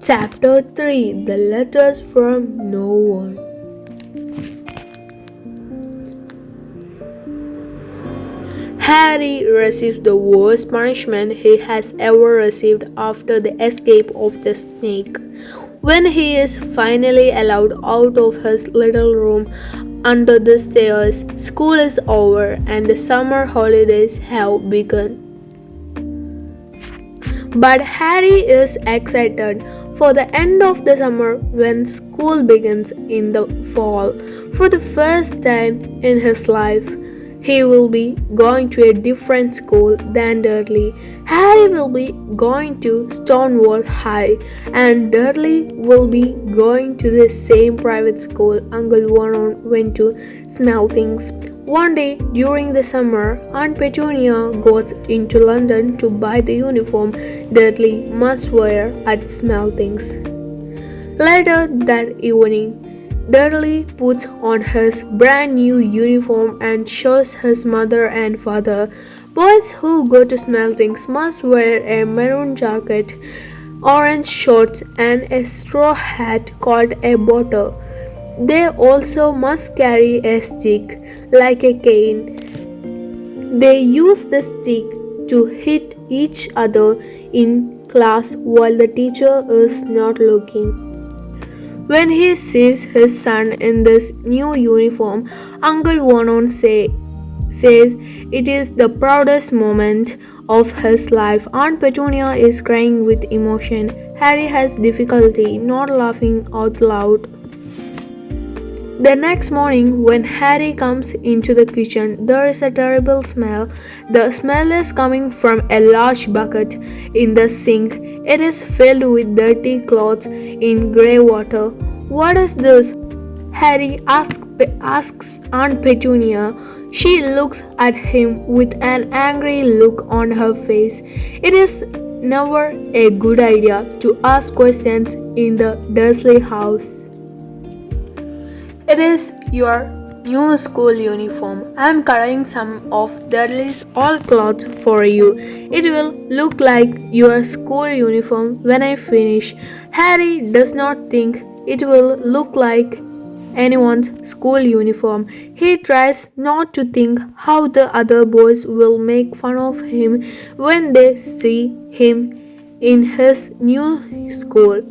Chapter 3, The Letters from No One. Harry receives the worst punishment he has ever received after the escape of the snake. When he is finally allowed out of his little room under the stairs, school is over and the summer holidays have begun. But Harry is excited for the end of the summer when school begins in the fall. For the first time in his life, he will be going to a different school than Dudley. Harry will be going to Stonewall High, and Dudley will be going to the same private school Uncle Vernon went to, Smeltings. One day during the summer, Aunt Petunia goes into London to buy the uniform Dudley must wear at Smeltings. Later that evening, Dudley puts on his brand new uniform and shows his mother and father. Boys who go to Smeltings must wear a maroon jacket, orange shorts, and a straw hat called a botter. They also must carry a stick like a cane. They use the stick to hit each other in class while the teacher is not looking. When he sees his son in this new uniform, Uncle Vernon says it is the proudest moment of his life. Aunt Petunia is crying with emotion. Harry has difficulty not laughing out loud. The next morning, when Harry comes into the kitchen, there is a terrible smell. The smell is coming from a large bucket in the sink. It is filled with dirty clothes in grey water. What is this? Harry asks Aunt Petunia. She looks at him with an angry look on her face. It is never a good idea to ask questions in the Dursley house. It is your new school uniform. I am carrying some of Dudley's old clothes for you. It will look like your school uniform when I finish. Harry does not think it will look like anyone's school uniform. He tries not to think how the other boys will make fun of him when they see him in his new school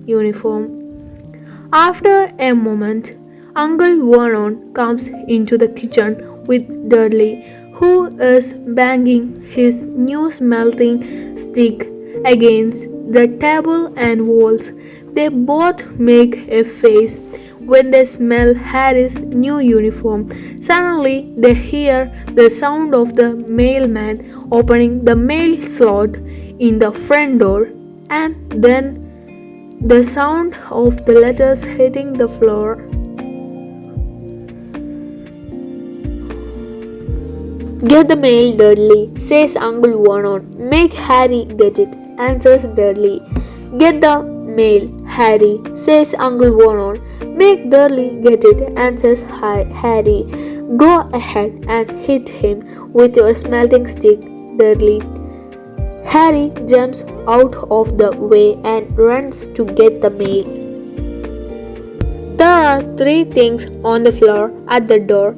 uniform. After a moment, Uncle Vernon comes into the kitchen with Dudley, who is banging his new smelting stick against the table and walls. They both make a face when they smell Harry's new uniform. Suddenly, they hear the sound of the mailman opening the mail slot in the front door, and then the sound of the letters hitting the floor. Get the mail, Dudley, says Uncle Vernon. Make Harry get it, answers Dudley. Get the mail, Harry, says Uncle Vernon. Make Dudley get it, answers Harry. Go ahead and hit him with your smelting stick, Dudley. Harry jumps out of the way and runs to get the mail. There are 3 things on the floor at the door.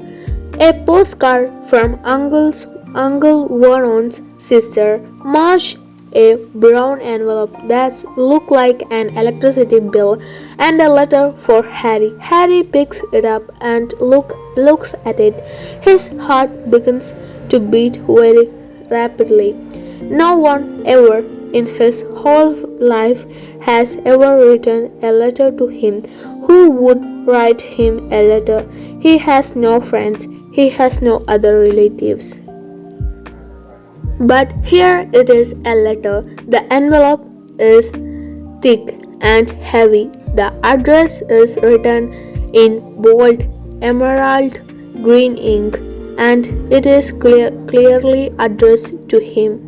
A postcard from Uncle Vernon's sister, Marge, a brown envelope that looks like an electricity bill, and a letter for Harry. Harry picks it up and looks at it. His heart begins to beat very rapidly. No one ever in his whole life has ever written a letter to him. Who would write him a letter? He has no friends. He has no other relatives. But here it is, a letter. The envelope is thick and heavy. The address is written in bold emerald green ink, and it is clearly addressed to him.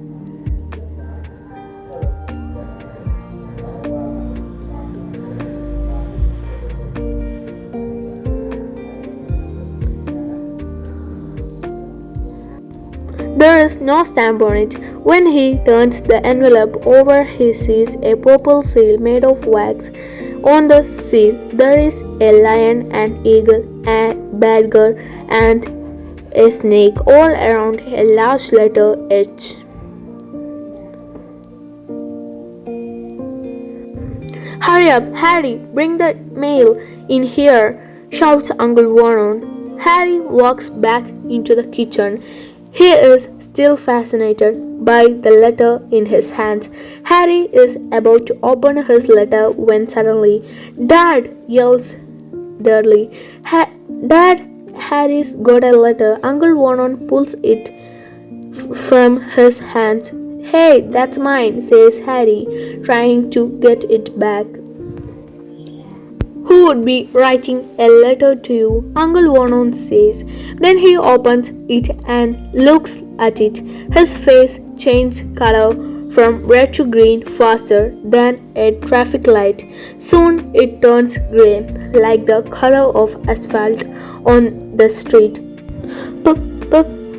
There is no stamp on it. When he turns the envelope over, he sees a purple seal made of wax. On the seal, there is a lion, an eagle, a badger, and a snake all around a large letter H. Hurry up, Harry, bring the mail in here, shouts Uncle Vernon. Harry walks back into the kitchen. He is still fascinated by the letter in his hands. Harry is about to open his letter when suddenly, Dad! Yells Dudley. Dad, Harry's got a letter. Uncle Vernon pulls it from his hands. Hey, that's mine, says Harry, trying to get it back. Who would be writing a letter to you? Uncle Vernon says. Then he opens it and looks at it. His face changes color from red to green faster than a traffic light. Soon it turns grey, like the color of asphalt on the street.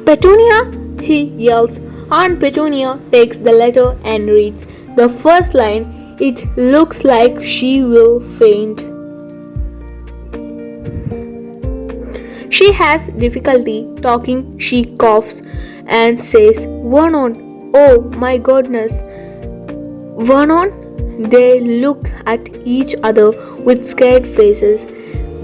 Petunia? He yells. Aunt Petunia takes the letter and reads the first line. It looks like she will faint. She has difficulty talking. She coughs and says, Vernon, oh my goodness. Vernon? They look at each other with scared faces.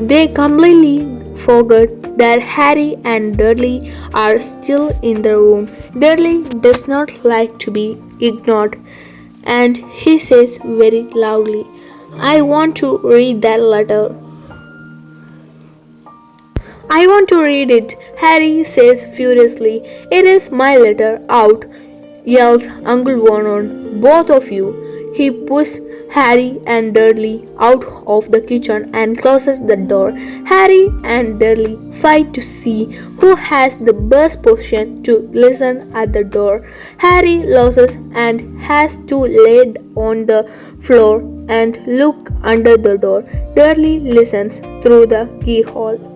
They completely forget that Harry and Dudley are still in the room. Dudley does not like to be ignored, and he says very loudly, I want to read that letter. I want to read it, Harry says furiously. It is my letter. Out, yells Uncle Vernon. Both of you. He pushes Harry and Dudley out of the kitchen and closes the door. Harry and Dudley fight to see who has the best position to listen at the door. Harry loses and has to lay on the floor and look under the door. Dudley listens through the keyhole.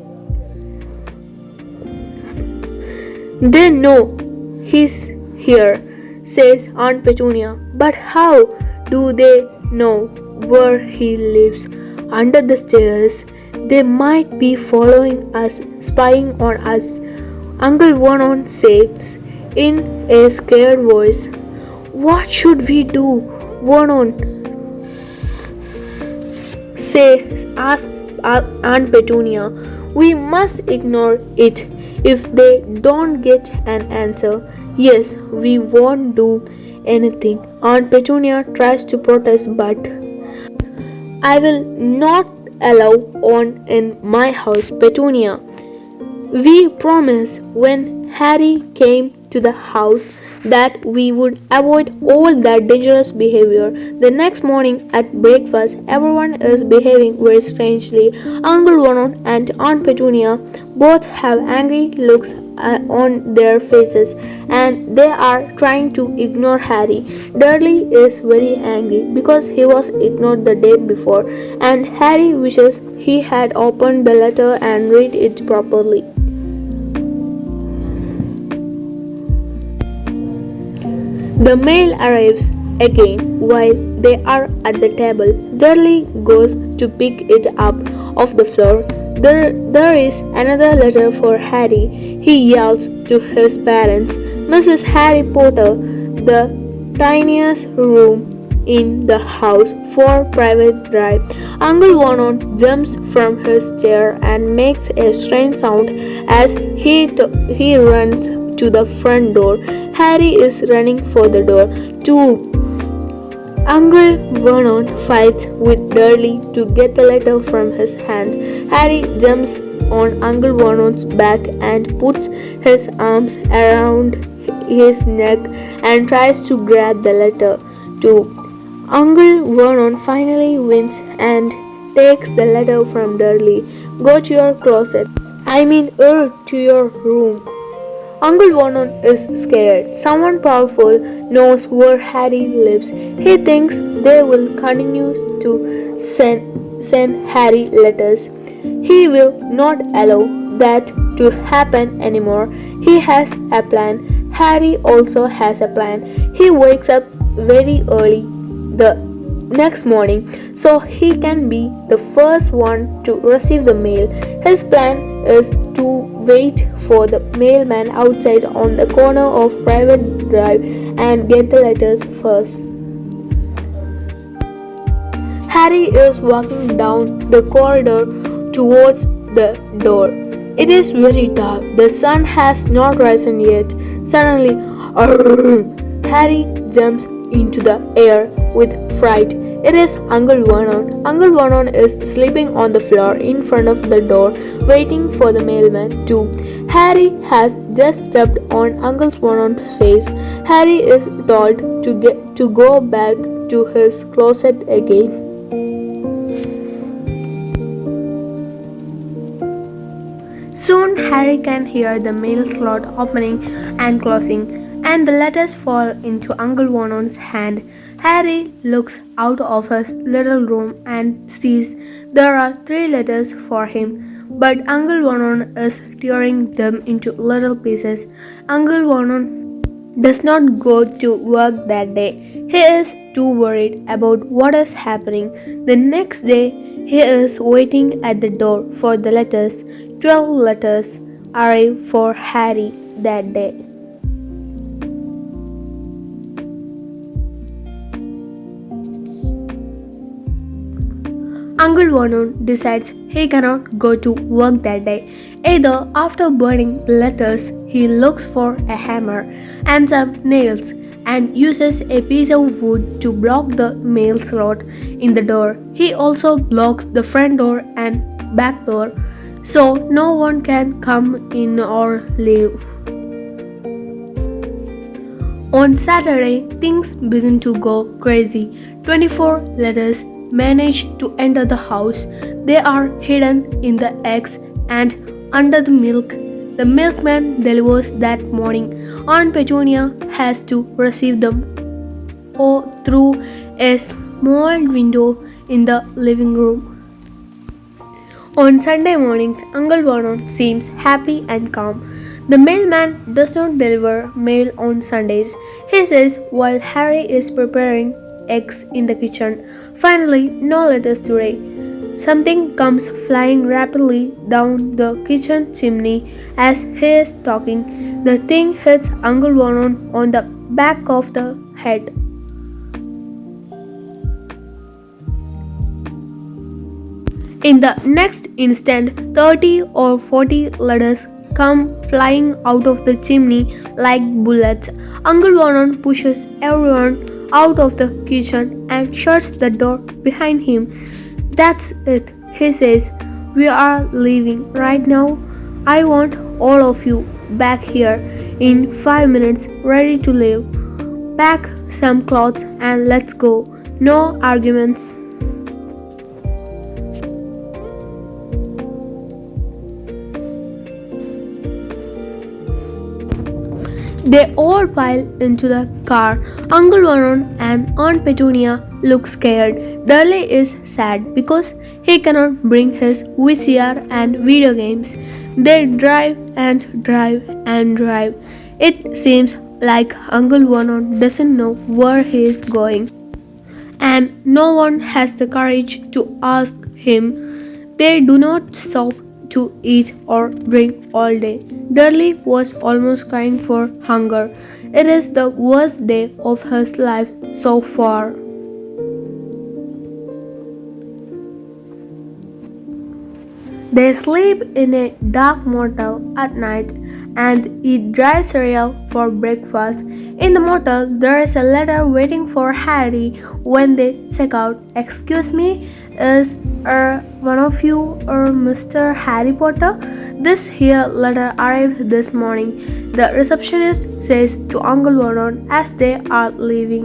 They know he's here, says Aunt Petunia. But how do they know where he lives? Under the stairs. They might be following us, spying on us. Uncle Vernon says in a scared voice. What should we do? Vernon asks Aunt Petunia. We must ignore it. If they don't get an answer, yes, we won't do anything. Aunt Petunia tries to protest, but I will not allow on in my house, Petunia. We promised when Harry came to the house that we would avoid all that dangerous behavior. The next morning at breakfast, everyone is behaving very strangely. Uncle Vernon and Aunt Petunia both have angry looks on their faces, and they are trying to ignore Harry. Dudley is very angry because he was ignored the day before, and Harry wishes he had opened the letter and read it properly. The mail arrives again while they are at the table. Dudley goes to pick it up off the floor. There is another letter for Harry. He yells to his parents. Mrs. Harry Potter, the tiniest room in the house for private drive. Uncle Vernon jumps from his chair and makes a strange sound as he runs to the front door. Harry is running for the door too. Uncle Vernon fights with Dudley to get the letter from his hands. Harry jumps on Uncle Vernon's back and puts his arms around his neck and tries to grab the letter too. Uncle Vernon finally wins and takes the letter from Dudley. Go to your closet. To your room. Uncle Vernon is scared. Someone powerful knows where Harry lives. He thinks they will continue to send Harry letters. He will not allow that to happen anymore. He has a plan. Harry also has a plan. He wakes up very early the next morning so he can be the first one to receive the mail. His plan is to wait for the mailman outside on the corner of Private Drive and get the letters first. Harry is walking down the corridor towards the door. It is very dark. The sun has not risen yet. Suddenly, "Arrgh!" Harry jumps into the air with fright. It is Uncle Vernon. Uncle Vernon is sleeping on the floor in front of the door, waiting for the mailman too. Harry has just stepped on Uncle Vernon's face. Harry is told to go back to his closet again. Soon Harry can hear the mail slot opening and closing, and the letters fall into Uncle Vernon's hand. Harry looks out of his little room and sees there are 3 letters for him, but Uncle Vernon is tearing them into little pieces. Uncle Vernon does not go to work that day. He is too worried about what is happening. The next day, he is waiting at the door for the letters. 12 letters arrive for Harry that day. Uncle Vernon decides he cannot go to work that day. Either after burning the letters, he looks for a hammer and some nails and uses a piece of wood to block the mail slot in the door. He also blocks the front door and back door so no one can come in or leave. On Saturday, things begin to go crazy. 24 letters manage to enter the house. They are hidden in the eggs and under the milk. The milkman delivers that morning. Aunt Petunia has to receive them through a small window in the living room. On Sunday mornings, Uncle Vernon seems happy and calm. The mailman does not deliver mail on Sundays, he says while Harry is preparing eggs in the kitchen. Finally, no letters today. Something comes flying rapidly down the kitchen chimney as he is talking. The thing hits Uncle Vernon on the back of the head. In the next instant, 30 or 40 letters come flying out of the chimney like bullets. Uncle Vernon pushes everyone out of the kitchen and shuts the door behind him. "That's it," he says. "We are leaving right now. I want all of you back here in 5 minutes, ready to leave. Pack some clothes and let's go. No arguments." They all pile into the car. Uncle Vernon and Aunt Petunia look scared. Dudley is sad because he cannot bring his VCR and video games. They drive and drive and drive. It seems like Uncle Vernon doesn't know where he is going, and no one has the courage to ask him. They do not stop to eat or drink all day. Dudley was almost crying for hunger. It is the worst day of his life so far. They sleep in a dark motel at night and eat dry cereal for breakfast. In the motel, there is a letter waiting for Harry when they check out. "Excuse me, is one of you Mr. Harry Potter? This here letter arrived this morning," the receptionist says to Uncle Vernon as they are leaving.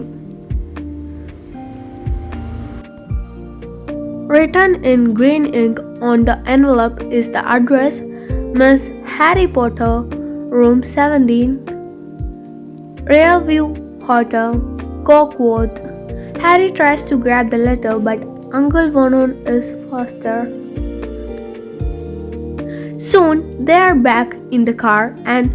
Written in green ink on the envelope is the address: Miss Harry Potter, Room 17, Realview Hotel, Hogwarts. Harry tries to grab the letter, but Uncle Vernon is faster. Soon they are back in the car and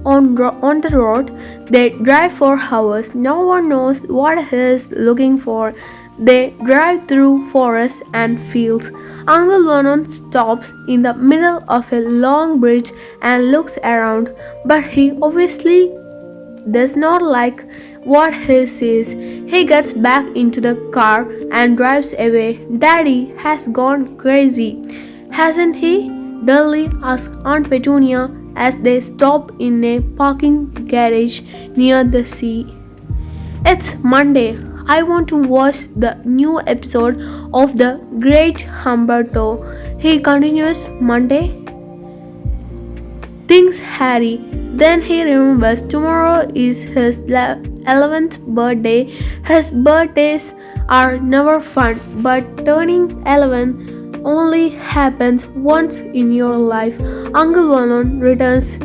on the road. They drive for hours. No one knows what he is looking for. They drive through forests and fields. Uncle Vernon stops in the middle of a long bridge and looks around, but he obviously does not like what he sees. He gets back into the car and drives away. Daddy has gone crazy, hasn't he? Dully asks Aunt Petunia as they stop in a parking garage near the sea. It's Monday. I want to watch the new episode of The Great Humberto. He continues. Monday? Thinks Harry. Then he remembers tomorrow is his 11th birthday. His birthdays are never fun, but turning 11 only happens once in your life. Uncle Vernon returns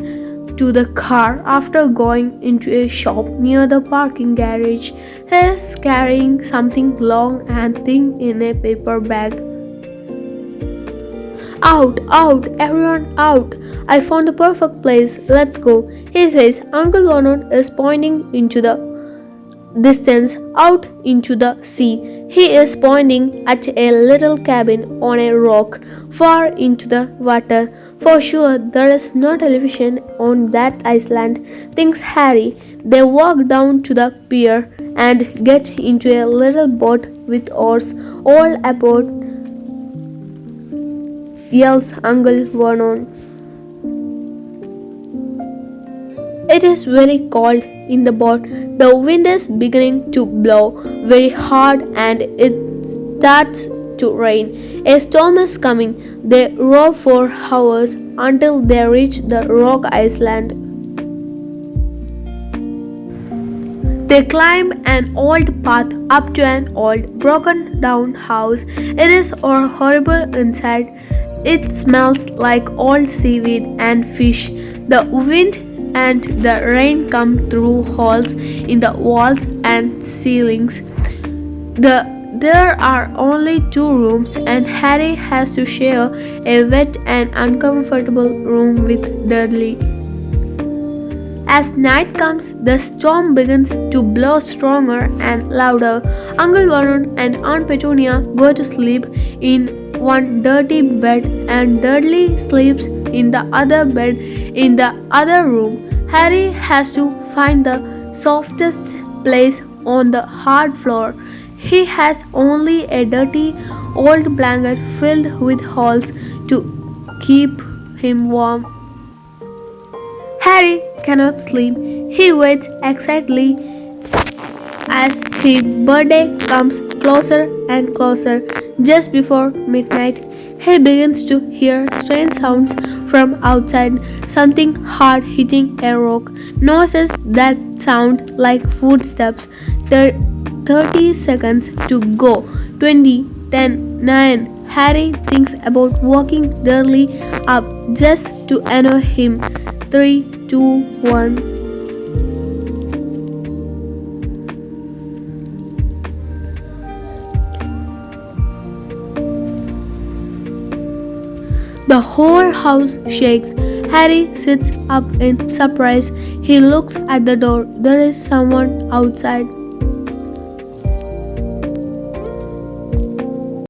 to the car after going into a shop near the parking garage. He is carrying something long and thin in a paper bag. Out, out, everyone out. I found the perfect place. Let's go, he says. Uncle Vernon is pointing into the distance, out into the sea. He is pointing at a little cabin on a rock, far into the water. For sure, there is no television on that island, thinks Harry. They walk down to the pier and get into a little boat with oars. All aboard, yells Uncle Vernon. It is very cold in the boat. The wind is beginning to blow very hard and it starts to rain. A storm is coming. They row for hours until they reach the rock island. They climb an old path up to an old broken down house. It is horrible inside. It smells like old seaweed and fish. The wind and the rain come through holes in the walls and ceilings. There are only 2 rooms and Harry has to share a wet and uncomfortable room with Dudley. As night comes, the storm begins to blow stronger and louder. Uncle Vernon and Aunt Petunia go to sleep in one dirty bed and Dudley sleeps in the other bed in the other room. Harry has to find the softest place on the hard floor. He has only a dirty old blanket filled with holes to keep him warm. Harry cannot sleep. He waits excitedly as his birthday comes closer and closer. Just before midnight, he begins to hear strange sounds from outside, something hard hitting a rock, noises that sound like footsteps. 30 seconds to go. 20, 10, 9. Harry thinks about walking Dudley up just to annoy him. 3, 2, 1. The whole house shakes. Harry sits up in surprise. He looks at the door. There is someone outside.